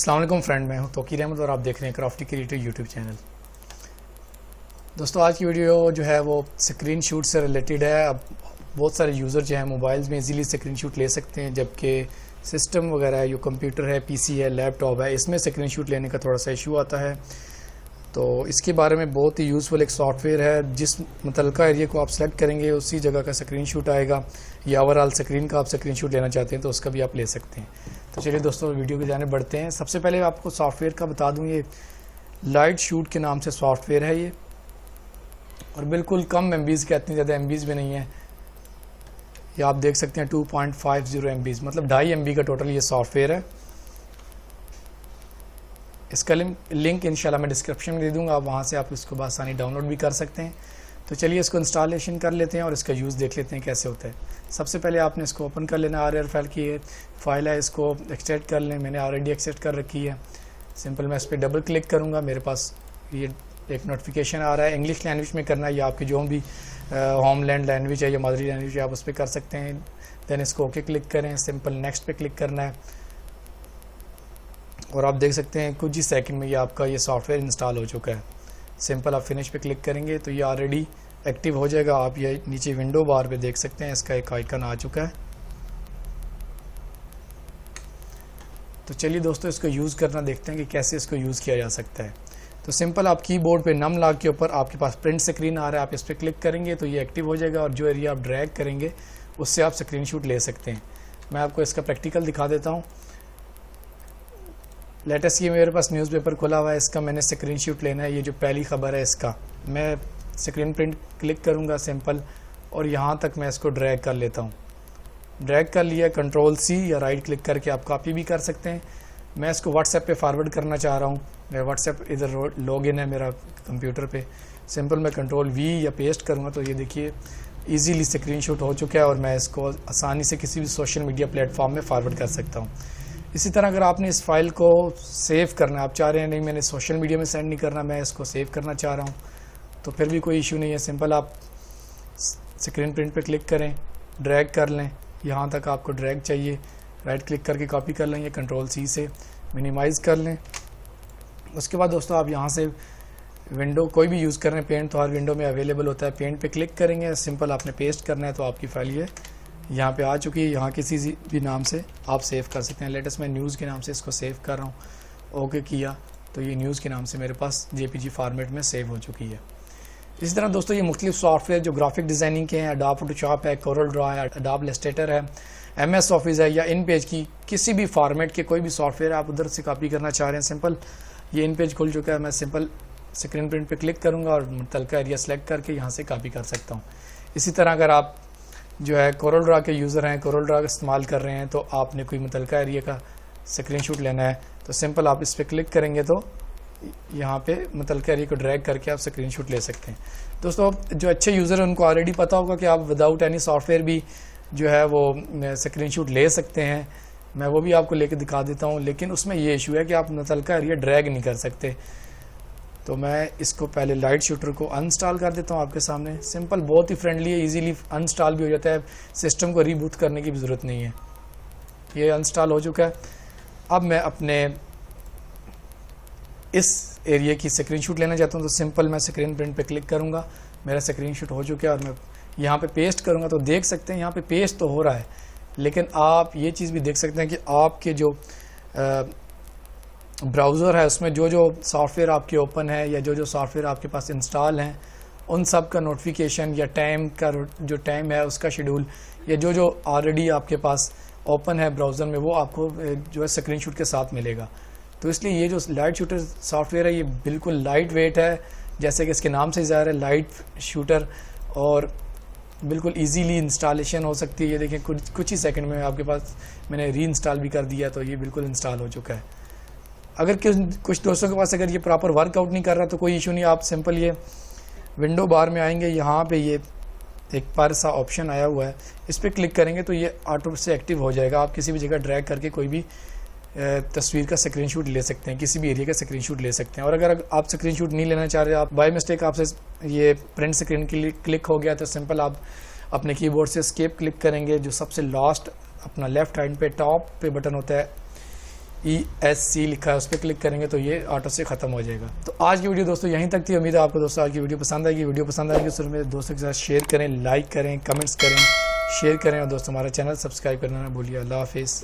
अस्सलाम वालेकुम फ्रेंड, मैं हूं तौकीर अहमद और आप देख रहे हैं क्राफ्टी क्रिएटिव यूट्यूब चैनल। दोस्तों आज की वीडियो जो है वो स्क्रीन शूट से रिलेटेड है। अब बहुत सारे यूज़र जो है मोबाइल्स में इजीली स्क्रीन शूट ले सकते हैं, जबकि सिस्टम वगैरह है, जो कंप्यूटर है, पीसी है, लैपटॉप है, इसमें स्क्रीन शूट लेने का थोड़ा सा इशू आता है। तो इसके बारे में बहुत ही यूज़फुल एक सॉफ्टवेयर है, जिस मुतलका एरिया को आप सेलेक्ट करेंगे उसी जगह का स्क्रीन शूट आएगा, या ओवरऑल स्क्रीन का आप स्क्रीन शूट लेना चाहते हैं तो उसका भी आप ले सकते हैं। तो चलिए दोस्तों वीडियो की जाने बढ़ते हैं। सबसे पहले आपको सॉफ्टवेयर का बता दूं, ये लाइट शूट के नाम से सॉफ्टवेयर है ये, और बिल्कुल कम एमबीज़ का, इतनी ज़्यादा एमबीज़ भी नहीं है। ये आप देख सकते हैं 2.50 एमबीज़, मतलब 2.5 MB का टोटल ये सॉफ्टवेयर है। इसका लिंक इंशाल्लाह मैं डिस्क्रिप्शन में दे दूंगा, आप वहाँ से आप इसको आसानी डाउनलोड भी कर सकते हैं। तो चलिए इसको इंस्टॉलेशन कर लेते हैं और इसका यूज़ देख लेते हैं कैसे होता है। सबसे पहले आपने इसको ओपन कर लेना, RAR फाइल की फाइल है, इसको एक्सट्रैक्ट कर लें। मैंने ऑलरेडी एक्सट्रैक्ट कर रखी है। सिंपल मैं इस पर डबल क्लिक करूँगा, मेरे पास ये एक नोटिफिकेशन आ रहा है। इंग्लिश लैंग्वेज में करना है, या आपकी जो भी होमलैंड लैंग्वेज है या मादरी लैंग्वेज है आप उस पर कर सकते हैं। दैन इसको ओके क्लिक करें, सिंपल नेक्स्ट पे क्लिक करना है, और आप देख सकते हैं कुछ ही सेकंड में ये आपका ये सॉफ्टवेयर इंस्टॉल हो चुका है। सिंपल आप फिनिश पे क्लिक करेंगे तो ये ऑलरेडी एक्टिव हो जाएगा। आप ये नीचे विंडो बार पे देख सकते हैं, इसका एक आइकन आ चुका है। तो चलिए दोस्तों इसको यूज़ करना देखते हैं कि कैसे इसको यूज़ किया जा सकता है। तो सिंपल आप कीबोर्ड पे नम लॉक के ऊपर आपके पास प्रिंट स्क्रीन आ रहा है, आप इस पर क्लिक करेंगे तो ये एक्टिव हो जाएगा, और जो एरिया आप ड्रैग करेंगे उससे आप स्क्रीनशॉट ले सकते हैं। मैं आपको इसका प्रैक्टिकल दिखा देता हूँ। लेटेस्ट ये मेरे पास न्यूज़पेपर खुला हुआ है, इसका मैंने स्क्रीनशॉट लेना है। ये जो पहली खबर है इसका, मैं स्क्रीन प्रिंट क्लिक करूँगा सिंपल, और यहाँ तक मैं इसको ड्रैग कर लेता हूँ। ड्रैग कर लिया, Ctrl+C या राइट क्लिक करके आप कॉपी भी कर सकते हैं। मैं इसको व्हाट्सएप पे फॉरवर्ड करना चाह रहा हूँ। मैं व्हाट्सएप इधर लॉगिन है मेरा कंप्यूटर पे, सिंपल मैं Ctrl+V या पेस्ट करूँगा तो ये देखिए ईजीली स्क्रीनशॉट हो चुका है, और मैं इसको आसानी से किसी भी सोशल मीडिया प्लेटफॉर्म में फॉरवर्ड कर सकता हूँ। इसी तरह अगर आपने इस फाइल को सेव करना है, आप चाह रहे हैं नहीं मैंने सोशल मीडिया में सेंड नहीं करना, मैं इसको सेव करना चाह रहा हूँ, तो फिर भी कोई इशू नहीं है। सिंपल आप स्क्रीन प्रिंट पे क्लिक करें, ड्रैग कर लें, यहाँ तक आपको ड्रैग चाहिए, राइट क्लिक करके कॉपी कर लें, या Ctrl+C से मिनिमाइज़ कर लें। उसके बाद दोस्तों आप यहाँ से विंडो कोई भी यूज़ कर रहे हैं, पेंट तो हर विंडो में अवेलेबल होता है, पेंट पे क्लिक करेंगे, सिंपल आपने पेस्ट करना है तो आपकी फाइल ये यहाँ पे आ चुकी है। यहाँ किसी भी नाम से आप सेव कर सकते हैं। लेटेस्ट मैं न्यूज़ के नाम से इसको सेव कर रहा हूँ, ओके किया तो ये न्यूज़ के नाम से मेरे पास JPG फॉर्मेट में सेव हो चुकी है। इसी तरह दोस्तों ये मुख्तलिफ सॉफ्टवेयर जो ग्राफिक डिज़ाइनिंग के हैं, एडोब फोटोशॉप है, कोरल ड्रॉ है, एडोब इलस्ट्रेटर है, MS ऑफिस है, या इन पेज की किसी भी फॉर्मेट के कोई भी सॉफ्टवेयर आप उधर से कॉपी करना चाह रहे हैं, सिंपल ये इन पेज खुल चुका है। मैं सिंपल स्क्रीन प्रिंट पे क्लिक करूँगा और मुतलका एरिया सेलेक्ट करके यहाँ से कॉपी कर सकता हूँ। इसी तरह अगर आप जो है कोरल ड्रॉ के यूज़र हैं, कोरल ड्रॉ का इस्तेमाल कर रहे हैं, तो आपने कोई मुतलका एरिया का स्क्रीनशॉट लेना है तो सिंपल आप इस पर क्लिक करेंगे तो यहाँ पे मुतलका एरिया को ड्रैग करके आप स्क्रीनशॉट ले सकते हैं। दोस्तों जो अच्छे यूज़र हैं उनको ऑलरेडी पता होगा कि आप विदाउट एनी सॉफ्टवेयर भी जो है वो स्क्रीनशॉट ले सकते हैं। मैं वो भी आपको लेके दिखा देता हूँ, लेकिन उसमें ये इशू है कि आप मुतलका एरिया ड्रैग नहीं कर सकते। तो मैं इसको पहले लाइट शूटर को अनइंस्टॉल कर देता हूँ आपके सामने। सिंपल बहुत ही फ्रेंडली है, इजीली अनइंस्टॉल भी हो जाता है, सिस्टम को रीबूट करने की भी ज़रूरत नहीं है। ये अनइंस्टॉल हो चुका है। अब मैं अपने इस एरिया की स्क्रीनशॉट लेना चाहता हूँ तो सिंपल मैं स्क्रीन प्रिंट पे क्लिक करूँगा, मेरा स्क्रीनशॉट हो चुका है, और मैं यहाँ पे पेस्ट करूँगा तो देख सकते हैं यहाँ पे पेस्ट तो हो रहा है, लेकिन आप ये चीज़ भी देख सकते हैं कि आपके जो ब्राउज़र है उसमें जो जो सॉफ्टवेयर आपके ओपन है, या जो जो सॉफ्टवेयर आपके पास इंस्टॉल हैं, उन सब का नोटिफिकेशन या टाइम का जो टाइम है उसका शेड्यूल, या जो जो ऑलरेडी आपके पास ओपन है ब्राउज़र में, वो आपको जो है स्क्रीनशॉट के साथ मिलेगा। तो इसलिए ये जो लाइट शूटर सॉफ्टवेयर है ये बिल्कुल लाइट वेट है, जैसे कि इसके नाम से ज़ाहिर है लाइट शूटर, और बिल्कुल इजीली इंस्टॉलेशन हो सकती है। ये देखें कुछ ही सेकंड में आपके पास मैंने री इंस्टॉल भी कर दिया, तो ये बिल्कुल इंस्टॉल हो चुका है। अगर कुछ दोस्तों के पास अगर ये प्रॉपर वर्कआउट नहीं कर रहा तो कोई इशू नहीं, आप सिंपल ये विंडो बार में आएंगे, यहाँ पे ये एक पर सा ऑप्शन आया हुआ है, इस पर क्लिक करेंगे तो ये ऑटो से एक्टिव हो जाएगा। आप किसी भी जगह ड्रैग करके कोई भी तस्वीर का स्क्रीनशॉट ले सकते हैं, किसी भी एरिया का स्क्रीनशॉट ले सकते हैं। और अगर आप स्क्रीनशॉट नहीं लेना चाह रहे, आप बाय मिस्टेक आपसे ये प्रिंट स्क्रीन के लिए क्लिक हो गया, तो सिंपल आप अपने कीबोर्ड से एस्केप क्लिक करेंगे, जो सबसे लास्ट अपना लेफ्ट हैंड पे टॉप पे बटन होता है ESC लिखा है, उस पर क्लिक करेंगे तो ये ऑटो से ख़त्म हो जाएगा। तो आज की वीडियो दोस्तों यहीं तक थी। उम्मीद है आपको दोस्तों आज की वीडियो पसंद आएगी। वीडियो पसंद आएगी तो मेरे दोस्तों के साथ शेयर करें, लाइक करें, कमेंट्स करें, शेयर करें और दोस्तों हमारा चैनल सब्सक्राइब करना ना भूलिए। अल्लाह हाफिज़।